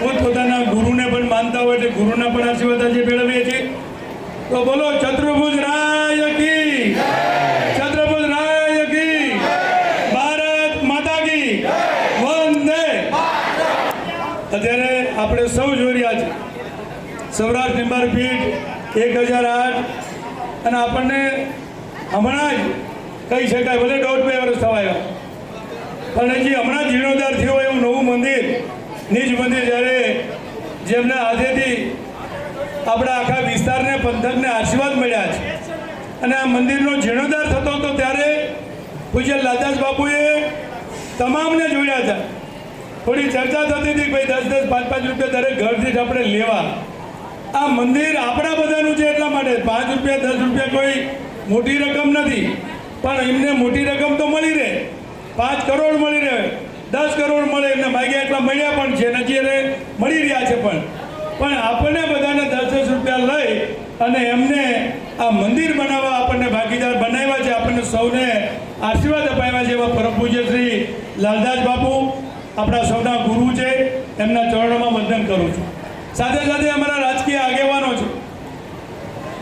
પોતપોતાના ગુરુને પણ માનતા હોય એટલે ગુરુના પણ આશીર્વાદ આજે મેળવીએ છીએ. તો બોલો ચતુર્ભુજ રાય કી, ચતુર્ભુજ રાય કી, ભારત માતા કી, વંદે. અત્યારે આપણે સૌ જોઈ રહ્યા છીએ સૌરાષ્ટ્ર નિંબાર પીઠ 1008 અને આપણને હમણાં જ કહી શકાય ભલે 1.5-2 વર્ષ થવા આવ્યા પણ હજી હમણાં જીર્ણોદ્ધાર થયો એવું નવું મંદિર, નિજ મંદિર જ્યારે જેમને હાથેથી આપણા આખા વિસ્તારને પંથકને આશીર્વાદ મળ્યા છે અને આ મંદિરનો જીર્ણોદ્ધાર થતો હતો ત્યારે પૂજ્ય લાલદાસ બાપુએ તમામને જોડ્યા હતા. થોડી ચર્ચા થતી હતી ભાઈ 10-10, 5-5 રૂપિયા દરેક ઘર દીઠ આપણે લેવા. આ મંદિર આપણા બધાનું છે એટલા માટે 5 રૂપિયા 10 રૂપિયા કોઈ મોટી રકમ નથી પણ એમને મોટી રકમ તો મળી રહે, 5 કરોડ મળી રહે, 10 કરોડ મળે, એમને માગ્યા એટલા મળ્યા પણ છે, નજીએ મળી રહ્યા છે પણ આપણને બધાને 10-10 રૂપિયા લઈ અને એમને આ મંદિર બનાવવા આપણને ભાગીદાર બનાવ્યા છે, આપણને સૌને આશીર્વાદ અપાવ્યા છે એવા પરમ પૂજ્ય શ્રી લાલદાસ બાપુ આપણા સૌના ગુરુ છે, એમના ચરણોમાં વંદન કરું છું. સાથે સાથે અમારા રાજકીય આગેવાનો છે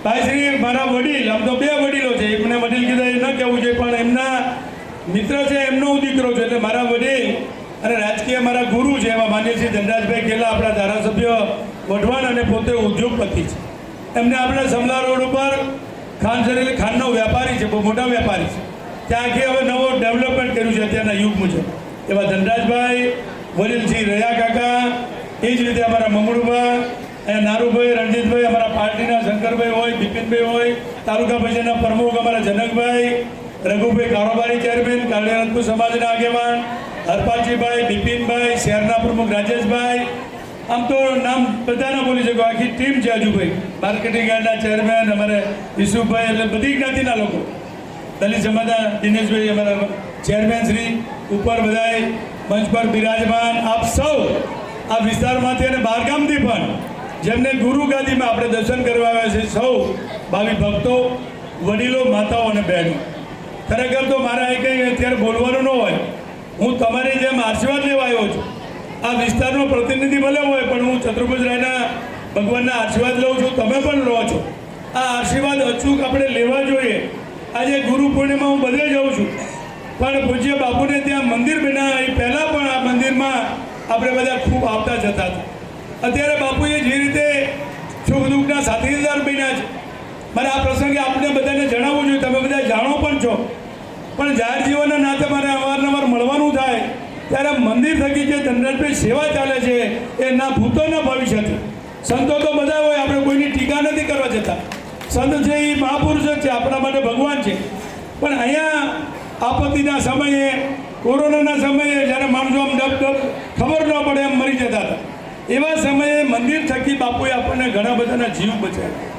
ભાઈ શ્રી મારા વડીલ, આમ તો 2 વડીલો છે, એમને વડીલ કીધા એ ન કહેવું જોઈએ પણ એમના મિત્ર છે, એમનો હું દીકરો છું એટલે મારા વડીલ અને રાજકીય મારા ગુરુ છે એવા માન્ય શ્રી ધનરાજભાઈ કેલા, આપણા ધારાસભ્ય વઢવાણ અને પોતે ઉદ્યોગપતિ છે. એમને આપણે સમલા રોડ ઉપર ખાનનો વેપારી છે, બહુ મોટા વેપારી છે, ત્યાં આખી હવે નવો ડેવલપમેન્ટ કર્યું છે અત્યારના યુગ મુજબ એવા ધનરાજભાઈ, વડીલ શ્રી રહ્યા કાકા, એ જ રીતે અમારા મમડુભા, નારુભાઈ, રણજીતભાઈ, અમારા પાર્ટીના શંકરભાઈ હોય, બિપિનભાઈ હોય, તાલુકા પંચાયતના પ્રમુખ અમારા જનકભાઈ, રઘુભાઈ કારોબારી ચેરમેન, કાળિયા સમાજના આગેવાન હરપાલજીભાઈ, બિપિનભાઈ, શહેરના પ્રમુખ રાજેશભાઈ, આમ તો નામ બધાના બોલી શકો, આખી ટીમ છે. હજુભાઈ માર્કેટિંગ યાર્ડના ચેરમેન અમારે વિશુભાઈ, એટલે બધી જ્ઞાતિના લોકો, દલિત સમાજના દિનેશભાઈ અમારા ચેરમેન શ્રી, ઉપર બધાએ મંચ પર બિરાજમાન આપ સૌ આ વિસ્તારમાંથી અને બહારગામથી પણ જેમને ગુરુ ગાદીમાં આપણે દર્શન કરવા આવ્યા છે, સૌ ભાવિ ભક્તો, વડીલો, માતાઓ અને બહેનો, ખરેખર તો મારે અહીં કંઈ અત્યારે બોલવાનું ન હોય, હું તમારી જેમ આશીર્વાદ લેવા આવ્યો છું. આ વિસ્તારનો પ્રતિનિધિ ભલે હોય પણ હું ચતુર્ભુજ રાયના ભગવાનના આશીર્વાદ લઉં છું, તમે પણ લો છો. આ આશીર્વાદ અચૂક આપણે લેવા જોઈએ. આજે ગુરુ પૂર્ણિમા હું બધે જાઉં છું પણ પૂજ્ય બાપુને ત્યાં મંદિર બનાવ્યા એ પહેલાં પણ આ મંદિરમાં આપણે બધા ખૂબ આવતા જતા હતા. અત્યારે બાપુએ જે રીતે સુખ દુઃખના સાથીદાર બન્યા છે, મારે આ પ્રસંગે આપણે બધાને જણાવવું જોઈએ, તમે બધા જાણો પણ છો પણ જાહેર જીવનના નાતે મારે અવારનવાર મળવાનું થાય ત્યારે મંદિર થકી જે ધનરાજભાઈ સેવા ચાલે છે એ ના ભૂતો ના ભવિષ્યથી. સંતો તો બધા હોય, આપણે કોઈની ટીકા નથી કરવા જતા, સંત છે એ મહાપુરુષ છે, આપણા માટે ભગવાન છે. પણ અહીંયા આપત્તિના સમયે, કોરોનાના સમયે જ્યારે માણસો આમ ડબ ખબર ન પડે એમ મરી જતા હતા, એવા સમયે મંદિર થકી બાપુએ આપણને ઘણા બધાના જીવ બચાવ્યા.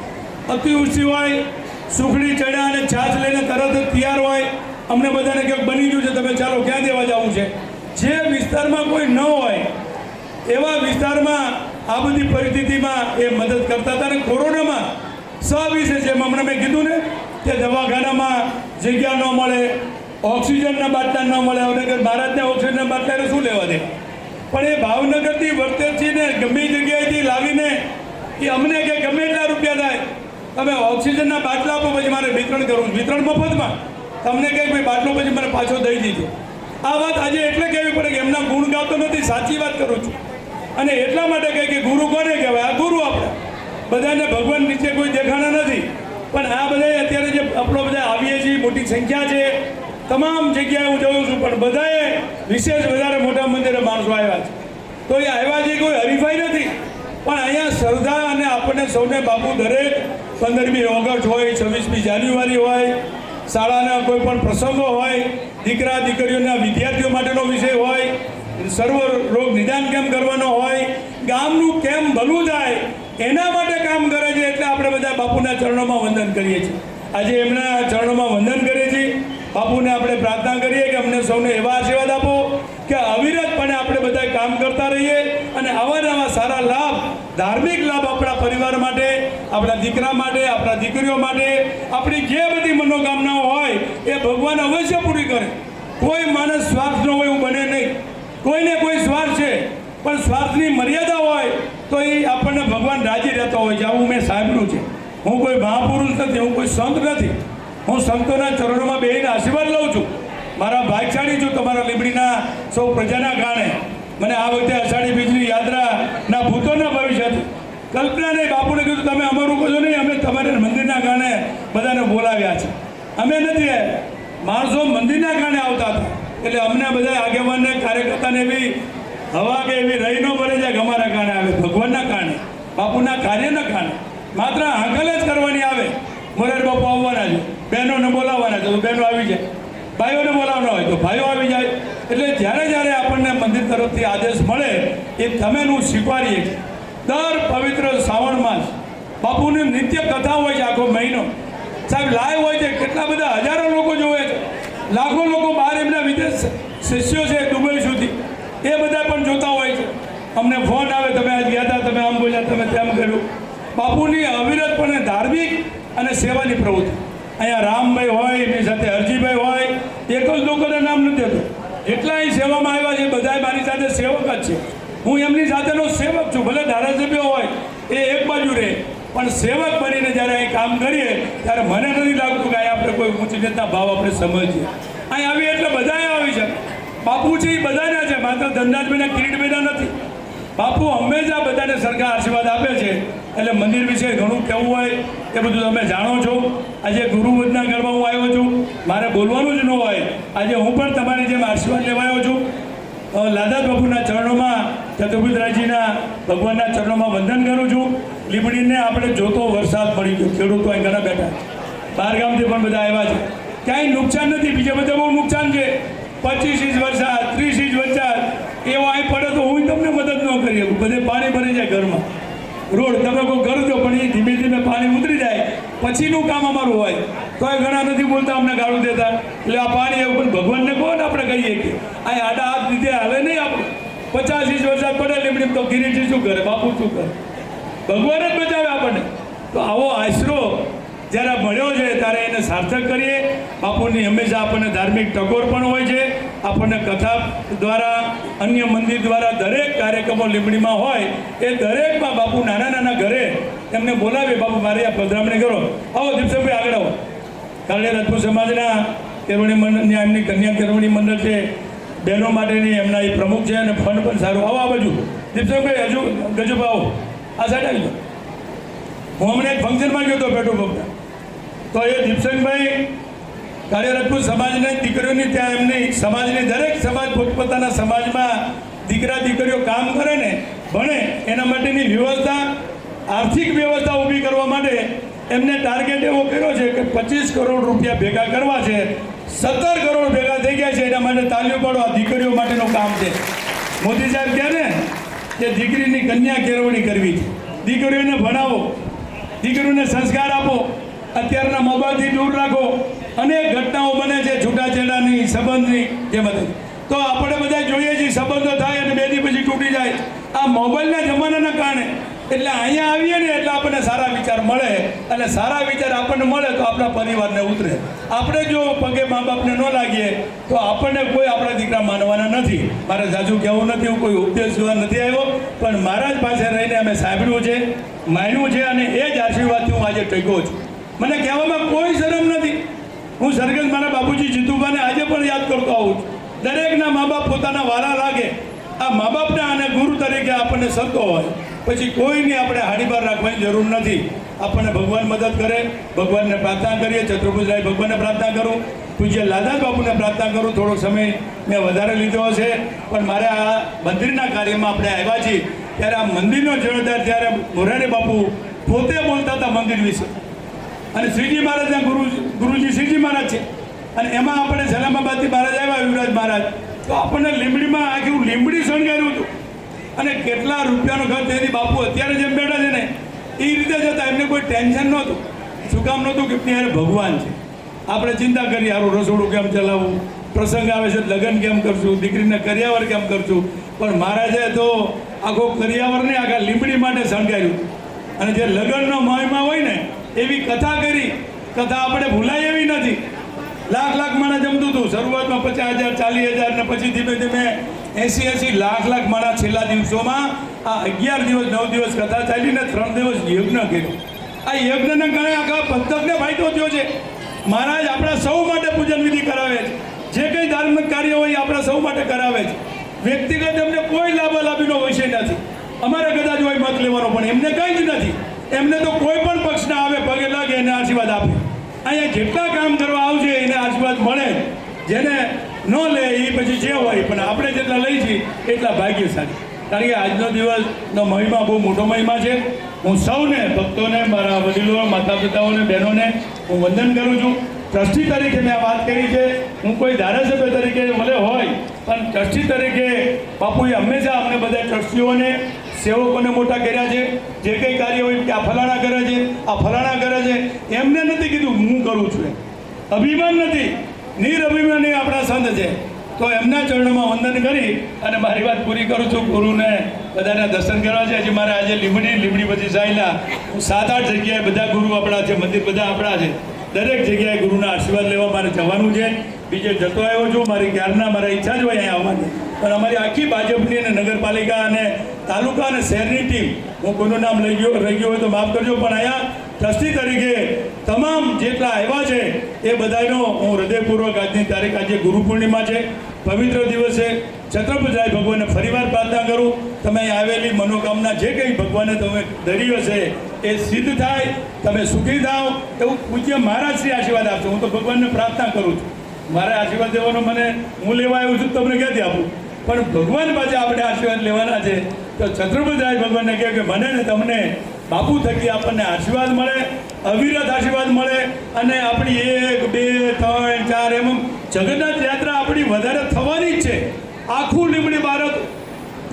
અતિવૃષ્ટિ હોય, સુખડી ચડ્યા અને છાશ લઈને તરત જ તૈયાર હોય, અમને બધાને ક્યાંક બની ગયું છે, તમે ચાલો ક્યાં દેવા જવું છે. જે વિસ્તારમાં કોઈ ન હોય એવા વિસ્તારમાં આ બધી પરિસ્થિતિમાં એ મદદ કરતા હતા. અને કોરોનામાં વિશે જેમ હમણાં મેં કીધું ને કે દવાખાનામાં જગ્યા ન મળે, ઓક્સિજનના બાટલા ન મળે, ભાવનગર મહારાજના ઓક્સિજનના બાટલાને શું લેવા દે, પણ એ ભાવનગરથી વર્તેથી ને ગમે જગ્યાએથી લાવીને એ અમને કે ગમે એટલા રૂપિયા થાય તમે ઓક્સિજનના બાટલા આપો, પછી મારે વિતરણ કરવું, વિતરણ મફતમાં, તમને કંઈક ભાઈ બાટલો પછી મને પાછો દઈ દીધો. આ વાત આજે એટલે કહેવી પડે કે એમના ગુણ ગાતો નથી, સાચી વાત કરું છું. અને એટલા માટે કહે કે ગુરુ કોને કહેવાય? આ ગુરુ આપણે બધાને ભગવાન નીચે કોઈ દેખાણા નથી પણ આ બધા અત્યારે જે આપણો બધા આવીએ છીએ, મોટી સંખ્યા છે, તમામ જગ્યાએ હું જોઉં છું પણ બધાએ વિશેષ વધારે મોટા મંદિરે માણસો આવ્યા છે. તો એ આવ્યા છે કોઈ હરીફાઈ નથી પણ અહીંયા શ્રદ્ધા અને આપણને સૌને બાપુ દરેક 15મી ઓગસ્ટ હોય, 26મી જાન્યુઆરી હોય, શાળાના કોઈ પણ પ્રસંગો હોય, દીકરા દીકરીઓના વિદ્યાર્થીઓ માટેનો વિષય હોય, સર્વ રોગ નિદાન કેમ કરવાનો હોય, ગામનું કેમ ભલું થાય એના માટે કામ કરે છે. એટલે આપણે બધા બાપુના ચરણોમાં વંદન કરીએ છીએ. આજે એમના ચરણોમાં વંદન કરીએ છીએ. બાપુને આપણે પ્રાર્થના કરીએ કે અમને સૌને એવા આશીર્વાદ આપો કે અવિરતપણે આપણે બધા કામ કરતા રહીએ અને આવા સારા લાભ, ધાર્મિક લાભ આપણા પરિવાર માટે, આપણા દીકરા માટે, આપણા દીકરીઓ માટે, આપણી જે બધી મનોકામનાઓ હોય એ ભગવાન અવશ્ય પૂરી કરે. કોઈ માણસ સ્વાર્થ ન હોય એવું બને નહીં. કોઈને કોઈ સ્વાર્થ છે પણ સ્વાર્થની મર્યાદા હોય તો એ આપણને ભગવાન રાજી રહેતો હોય છે. આવું મેં સાંભળ્યું છે. હું કોઈ મહાપુરુષ નથી, હું કોઈ સંત નથી. હું સંતોના ચરણોમાં બેસીને આશીર્વાદ લઉં છું. મારા ભાગશાળી છું તમારા લીંબડીના સૌ પ્રજાના કારણે. મને આ વખતે અષાઢી બીજની યાત્રાના ભૂતોના ભવિષ્યથી કલ્પના નહીં. બાપુને કીધું તમે અમારું કહો નહીં, અમે તમારા મંદિરના કારણે બધાને બોલાવ્યા છે. અમે નથી, માણસો મંદિરના કારણે આવતા હતા. એટલે અમને બધા આગેવાનને કાર્યકર્તાને એવી હવા કે એવી રહી ન પડે છે કે અમારા કારણે આવે, ભગવાનના કારણે, બાપુના કાર્યના કારણે. માત્ર હાકલ જ કરવાની આવે. મોરારી બાપુ આવવાના છે, બહેનોને બોલાવવાના છે તો બહેનો આવી જાય, ભાઈઓને બોલાવવાના હોય તો ભાઈઓ આવી જાય. એટલે જ્યારે જ્યારે આપણને મંદિર તરફથી આદેશ મળે એ તમેનું સ્વીકારીએ છીએ. દર પવિત્ર શ્રાવણ માસ બાપુની નિત્ય કથા હોય છે, આખો મહિનો સાહેબ લાઈવ હોય છે. કેટલા બધા હજારો લોકો જોવે છે, લાખો લોકો બહાર એમના વિદેશ શિષ્યો છે દુબઈ સુધી, એ બધા પણ જોતા હોય છે. અમને ફોન આવે, તમે આજ ગયા હતા, તમે આમ બોલ્યા, તમે તેમ કર્યું. બાપુની અવિરતપણે ધાર્મિક અને સેવાની પ્રવૃત્તિ. અહીંયા રામભાઈ હોય, એમની સાથે હરજીભાઈ હોય, એક જ લોકોના નામ નથી દેતો. જેટલા અહીં સેવામાં આવ્યા છે બધા મારી સાથે સેવક જ છે. હું એમની સાથેનો સેવક છું. ભલે ધારાસભ્ય હોય એ એક બાજુ રહે, પણ સેવક બનીને જ્યારે અહીં કામ કરીએ ત્યારે મને નથી લાગતું કે અહીં આપણે કોઈ ઊંચી નીચના ભાવ આપણે સમજીએ. અહીં આવી એટલે બધાએ આવી છે. બાપુ છે એ બધાના છે, માત્ર ધનરાજભાઈના કિરીટભાઈના નથી. બાપુ હંમેશા બધાને સરખા આશીર્વાદ આપે છે. એટલે મંદિર વિશે ઘણું કહેવું હોય એ બધું તમે જાણો છો. આજે ગુરુવંદના કરવા હું આવ્યો છું, મારે બોલવાનું જ ન હોય. આજે હું પણ તમારી જેમ આશીર્વાદ લેવા આવ્યો છું. લાદાત બાપુના ચરણોમાં, ચતુર્ભુજરાજીના ભગવાનના ચરણોમાં વંદન કરું છું. લીંબડીને આપણે જોતો વરસાદ મળી ગયો. ખેડૂતો અહીં ઘણા બેઠા, બહારગામથી પણ બધા આવ્યા છે. ક્યાંય નુકસાન નથી, બીજા બધા બહુ નુકસાન છે. 25 ઇંચ વરસાદ, 30 ઇંચ વરસાદ એવો અહીં પડે તો હું તમને મદદ ન કરી શકું. બધે પાણી ભરી જાય ઘરમાં. રોડ તમે કોઈ કરો છો પણ એ ધીમે ધીમે પાણી ઉતરી જાય પછીનું કામ અમારું હોય. તો એ ઘણા નથી બોલતા, અમને ગાળું દેતા. એટલે આ પાણી એવું પણ ભગવાનને કહો ને આપણે કહીએ કે આ આડા હાથ લીધે હાલે નહીં. આપણું 50 ઇંચ વરસાદ પડે લીંબડી તો કિરીટી શું કરે, બાપુ શું કરે? ભગવાન જ બચાવે આપણને. તો આવો આશરો જ્યારે મળ્યો છે ત્યારે એને સાર્થક કરીએ. બાપુની હંમેશા આપણને ધાર્મિક ટકોર પણ હોય છે. આપણને કથા દ્વારા, અન્ય મંદિર દ્વારા દરેક કાર્યક્રમો લીંબડીમાં હોય એ દરેકમાં બાપુ નાના નાના ઘરે એમને બોલાવે, બાપુ મારી આ પધરામણી કરો. આવો દીપસભાઈ આગળ આવો. કારણે રાજપૂત સમાજના કેળવણી મંડળની એમની કન્યા કેળવણી મંડળ છે, બહેનો માટેની એમના એ પ્રમુખ છે અને ફંડ પણ સારું. આવો આ બાજુ દીપસભાઈ, હજુ ગજબ આવો, આ સાઈડ આવી જાઓ. હું હમણાં એક ફંક્શનમાં ગયો હતો પેટ્રોલ પંપના, તો એ દીપસંગભાઈ કાર્ય રાજપૂત સમાજની દીકરીઓની ત્યાં એમની સમાજની દરેક સમાજ પોતપોતાના સમાજમાં દીકરા દીકરીઓ કામ કરે ને ભણે એના માટેની વ્યવસ્થા, આર્થિક વ્યવસ્થા ઊભી કરવા માટે એમને ટાર્ગેટ એવો કર્યો છે કે 25 કરોડ રૂપિયા ભેગા કરવા છે. 17 કરોડ ભેગા થઈ ગયા છે. એના માટે તાલીઓ પાડો. આ દીકરીઓ માટેનું કામ છે. મોદી સાહેબ કહે ને કે દીકરીની કન્યા કેળવણી કરવી છે. દીકરીઓને ભણાવો, દીકરીઓને સંસ્કાર આપો, અત્યારના મોબાઈલથી દૂર રાખો. અનેક ઘટનાઓ બને છે છૂટાછેડાની, સંબંધની, જેમ તો આપણે બધા જોઈએ છીએ સંબંધો થાય અને 2 દી પછી તૂટી જાય આ મોબાઈલના જમાનાના કારણે. એટલે અહીંયા આવીએ ને એટલે આપણને સારા વિચાર મળે, અને સારા વિચાર આપણને મળે તો આપણા પરિવારને ઉતરે. આપણે જો પગે મા બાપને ન લાગીએ તો આપણને કોઈ આપણા દીકરા માનવાના નથી. મારે જાજુ કહેવું નથી, હું કોઈ ઉપદેશ જોવા નથી આવ્યો, પણ મારા જ પાસે રહીને અમે સાંભળ્યું છે, માન્યું છે, અને એ જ આશીર્વાદથી હું આજે ટક્યો છું. મને કહેવામાં કોઈ શરમ નથી. હું સરગસ મારા બાપુજી જીતુભાને આજે પણ યાદ કરતો આવું છું. દરેકના મા બાપ પોતાના વાલા લાગે. આ મા બાપના અને ગુરુ તરીકે આપણને સંતો હોય, પછી કોઈની આપણે હાડીબાર રાખવાની જરૂર નથી. આપણને ભગવાન મદદ કરે. ભગવાનને પ્રાર્થના કરીએ. ચતુર્ભુજરાય ભગવાનને પ્રાર્થના કરું, પૂજ્ય લાદાત બાપુને પ્રાર્થના કરું. થોડોક સમય મેં વધારે લીધો હશે, પણ મારે આ મંદિરના કાર્યમાં આપણે આવ્યા છીએ ત્યારે આ મંદિરનો જવાબદાર ત્યારે મોરારી બાપુ પોતે બોલતા હતા મંદિર વિશે. અને શ્રીજી મહારાજના ગુરુજી શ્રીજી મહારાજ છે. અને એમાં આપણે સલામાબાદથી મહારાજ આવ્યા, યુવરાજ મહારાજ, તો આપણને લીંબડીમાં આખું લીંબડી શણગાર્યું હતું. અને કેટલા રૂપિયાનો ખર્ચ એની બાપુ અત્યારે જેમ બેઠા છે ને એ રીતે જતા. એમને કોઈ ટેન્શન નહોતું. શું કામ નહોતું કે યારે ભગવાન છે. આપણે ચિંતા કરીએ સારું રસોડું કેમ ચલાવવું, પ્રસંગ આવે છે લગ્ન કેમ કરશું, દીકરીને કરિયાવર કેમ કરશું. પણ મહારાજે તો આખો કરિયાવરને આખા લીંબડી માટે શણગાર્યું. અને જે લગ્નનો મહિમા હોય ને એવી કથા કરી. કથા આપણે ભૂલાય એવી નથી. લાખ લાખ માણસ જમતું હતું. શરૂઆતમાં 50,000 40,000 ને પછી ધીમે ધીમે 80,000 લાખ માણસ છેલ્લા દિવસોમાં આ 11 દિવસ 9 દિવસ કથા ચાલીને 3 દિવસ યજ્ઞ કર્યો. આ યજ્ઞના કારણે આખા પંથકને ફાયદો થયો છે. મહારાજ આપણા સૌ માટે પૂજન વિધિ કરાવે છે. જે કંઈ ધાર્મિક કાર્ય હોય એ આપણા સૌ માટે કરાવે છે. વ્યક્તિગત એમને કોઈ લાભાલાભીનો વિષય નથી. અમારે કદાચ હોય મત લેવાનો, પણ એમને કંઈ જ નથી. એમને તો કોઈ પણ પક્ષના આવે પગે લાગે એને આશીર્વાદ આપે. અહીંયા જેટલા કામ કરવા આવશે એને આશીર્વાદ મળે. જેને ન લે એ પછી જે હોય, પણ આપણે જેટલા લઈ છીએ એટલા ભાગ્યશાળી. કારણ કે આજનો દિવસનો મહિમા બહુ મોટો મહિમા છે. હું સૌને ભક્તોને, મારા વડીલો, માતા પિતાઓને, બહેનોને હું વંદન કરું છું. ટ્રસ્ટી તરીકે મેં આ વાત કરી છે. હું કોઈ ધારાસભ્ય તરીકે ભલે હોય, પણ ટ્રસ્ટી તરીકે બાપુએ હંમેશા અમને બધા ટ્રસ્ટીઓને, સેવકોને મોટા કર્યા છે. જે કંઈ કાર્ય હોય કે આ ફલાણા કરે છે, આ ફલાણા કરે છે, એમને નથી કીધું હું કરું છું. અભિમાન નથી, નિરઅભિમાની આપણા સંત છે. તો એમના ચરણોમાં વંદન કરી અને મારી વાત પૂરી કરું છું. ગુરુને બધાના દર્શન કરવા છે. હજી મારે આજે લીમડી પછી સાયલા 7-8 જગ્યાએ બધા ગુરુ આપણા છે, મંદિર બધા આપણા છે. દરેક જગ્યાએ ગુરુના આશીર્વાદ લેવા મારે જવાનું છે. બીજે જતો આવ્યો છું. મારી ક્યારના મારા ઈચ્છા જ હોય અહીંયા આવવાની, પણ અમારી આખી ભાજપની અને નગરપાલિકા અને તાલુકા અને શહેરની ટીમ, હું કોઈનું નામ રહી ગયો હોય તો માફ કરજો, પણ અહીંયા ટ્રસ્ટી તરીકે તમામ જેટલા આવ્યા છે એ બધાનો હું હૃદયપૂર્વક આજની તારીખ, આજે ગુરુ પૂર્ણિમા છે, પવિત્ર દિવસ છે. છત્રપતિ રાય ભગવાનને ફરીવાર પ્રાર્થના કરું, તમે અહીં આવેલી મનોકામના જે કંઈ ભગવાને તમે ધરી હશે એ સિદ્ધ થાય, તમે સુખી થાઓ એવું પૂજ્ય મહારાજ શ્રી આશીર્વાદ આપજો. હું તો ભગવાનને પ્રાર્થના કરું છું. મારે આશીર્વાદ દેવાનો મને હું લેવા આવ્યો છું, તમને ક્યાંથી આપું? પણ ભગવાન પાસે આપણે આશીર્વાદ લેવાના છે. તો છત્રપતિ રાય ભગવાનને કહે કે મને ને તમને બાપુ થકી આપણને આશીર્વાદ મળે, અવિરત આશીર્વાદ મળે. અને આપણી 1, 2, 3, 4 એમ જગન્નાથ યાત્રા આપણી વધારે થવાની જ છે. આખું લીમડી ભારત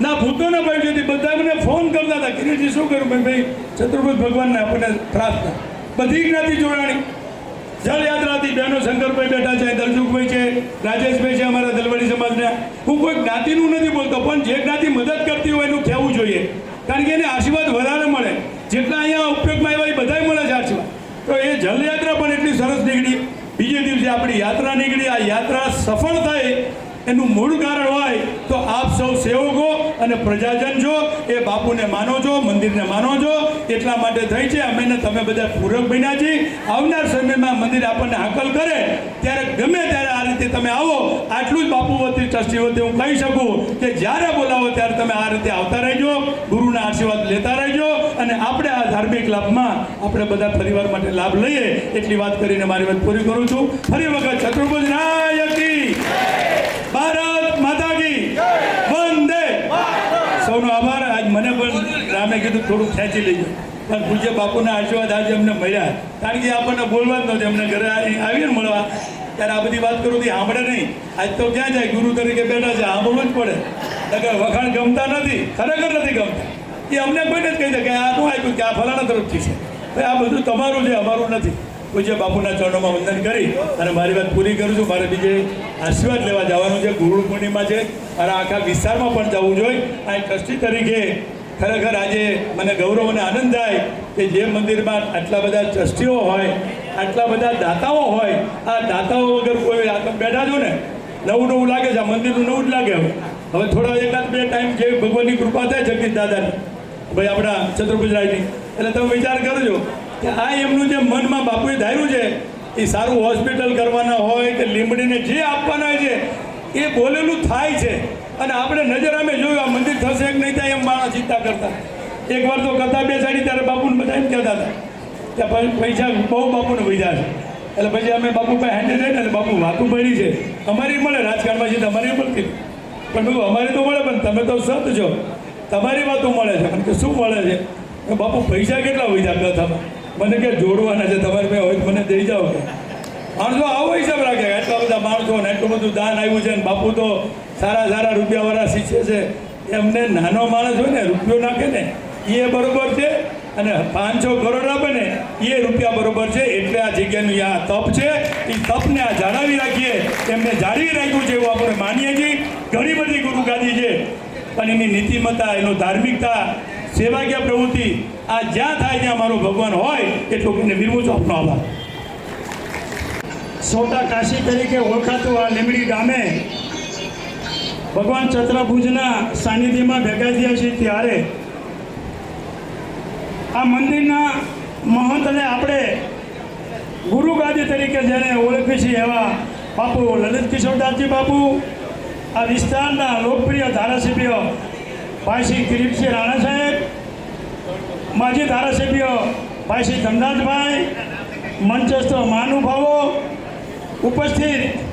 ના ભૂતોના ભાઈઓથી બધા મને ફોન કરતા હતા, કિરીટજી શું કરું? ભાઈ છત્રપતિ ભગવાનને આપણને પ્રાર્થના. બધી જ્ઞાતિ જોડાણી જળયાત્રાથી બહેનો શંકરભાઈ બેઠા છે, દલસુખભાઈ છે, રાજેશભાઈ છે, અમારા દલવાડી સમાજના. હું કોઈ જ્ઞાતિનું નથી બોલતો, પણ જે જ્ઞાતિ મદદ કરતી હોય એનું કહેવું જોઈએ. કારણ કે એને આશીર્વાદ વધારે મળે. જેટલા અહીંયા ઉપયોગમાં આવ્યા એ બધાય મળે છે આશીર્વાદ. તો એ જલયાત્રા પણ એટલી સરસ નીકળી. બીજે દિવસે આપણી યાત્રા નીકળી. આ યાત્રા સફળ થાય એનું મૂળ કારણ હોય તો આપ સૌ સેવકો અને પ્રજાજન છો એ બાપુને માનો છો, મંદિરને માનો છો, એટલા માટે થઈ છે. અમે ને તમે બધા પૂરક બન્યા છીએ. આવનાર સમયમાં મંદિર આપણને હાકલ કરે ત્યારે ગમે ત્યારે આ રીતે તમે આવો. આટલું જ બાપુ વતી, ટ્રસ્ટી વતી હું કહી શકું કે જ્યારે બોલાવો ત્યારે તમે આ રીતે આવતા રહેજો, ગુરુના આશીર્વાદ લેતા રહેજો, અને આપણે આ ધાર્મિક લાભમાં આપણે બધા પરિવાર માટે લાભ લઈએ. એટલી વાત કરીને મારી વાત પૂરી કરું છું. ફરી વખત છત્રપતિ રાય કી, ભારત માતા કી વંદે. સૌનો આભાર. આજ મને પણ રામે કીધું થોડું ખેંચી લેજો, પણ પૂજ્ય બાપુના આશીર્વાદ આજે અમને મળ્યા. કારણ કે આપણને બોલવા જ નહોતું. અમને ઘરે આવીને મળવા ત્યારે આ બધી વાત કરું તો સાંભળે નહીં. આજ તો ક્યાં જાય, ગુરુ તરીકે બેઠા છે, સાંભળવું જ પડે. નકર વખાણ ગમતા નથી, ખરેખર નથી ગમતા. એ અમને કોઈને જ કહી દે કે આ શું આપ્યું, કે આ ફલાણા તરફથી છે. ભાઈ આ બધું તમારું છે, અમારું નથી. પૂજ્ય બાપુના ચરણોમાં વંદન કરી અને મારી વાત પૂરી કરું છું. મારે બીજે આશીર્વાદ લેવા જવાનું છે. ગુરુ પૂર્ણિમા છે, મારા આખા વિસ્તારમાં પણ જવું જોઈએ. આ ટ્રસ્ટી તરીકે ખરેખર આજે મને ગૌરવ અને આનંદ થાય કે જે મંદિરમાં આટલા બધા ટ્રસ્ટીઓ હોય, આટલા બધા દાતાઓ હોય, આ દાતાઓ વગર કોઈ આ બેઠા છો ને, નવું લાગે છે. આ મંદિરનું નવું જ લાગે. હવે થોડા 1-2 ટાઈમ જે ભગવાનની કૃપા થાય જગદીશ દાદાની, ભાઈ આપણા છત્રપતિ રાયની, એટલે તમે વિચાર કરજો કે આ એમનું જે મનમાં બાપુએ ધાર્યું છે એ સારું હોસ્પિટલ કરવાના હોય કે લીમડીને જે આપવાના હોય છે એ બોલેલું થાય છે. અને આપણે નજર અમે જોયું આ મંદિર થશે કે નહીં થાય એમ માણસ ચિંતા કરતા. એકવાર તો કથા બેસાડી ત્યારે બાપુને બધા એમ કહેતા હતા કે પૈસા બહુ બાપુને વધ્યા છે. એટલે પછી અમે બાપુ પાસે હેન્ડે જઈને એટલે બાપુ વાતું પડી છે. અમારી મળે રાજકારણમાં છે, તમારી મળતી પણ બધું અમારી તો મળે, પણ તમે તો સંત છો, તમારી વાતો મળે છે. પણ કે શું મળે છે? બાપુ પૈસા કેટલા વધ્યા કથામાં? મને કે જોડવાના છે, તમારે ભાઈ હોય મને દઈ જાઓ. કે માણસો આવો હિસાબ રાખે, એટલા બધા માણસો ને એટલું બધું દાન આવ્યું છે ને બાપુ તો સારા રૂપિયાવાળા શીખે છે. એમને નાનો માણસ હોય ને રૂપિયો નાખે ને એ બરોબર છે, અને 500 કરોડ આપે ને એ રૂપિયા બરોબર છે. એટલે આ જગ્યાનું આ તપ છે, એ તપને આ જાળવી રાખીએ. એમને જાળવી રાખ્યું છે એવું આપણે માનીએ છીએ. ઘણી બધી ગુરુગાદી છે, પણ એની નીતિમત્તા, એનો ધાર્મિકતા, સેવાકીય પ્રવૃત્તિ આ જ્યાં થાય ત્યાં મારો ભગવાન હોય એટલું એને વિરમું છું. આપનો આભાર. સોટા કાશી તરીકે ઓળખાતું આ લીમડી ગામે ભગવાન ચતુર્ભુજના સાનિધ્યમાં ભેગા થયા છીએ ત્યારે આ મંદિરના મહંતને આપણે ગુરુગાદી તરીકે જેને ઓળખી છે એવા બાપુ લલિત કિશોરદાસજી બાપુ, આ વિસ્તારના લોકપ્રિય ધારાસભ્ય ભાઈ શ્રી કિરીટસિંહ રાણા સાહેબ, માજી ધારાસભ્ય ભાઈ શ્રી ધનરાજભાઈ, મંચસ્થ મહાનુભાવો ઉપસ્થિત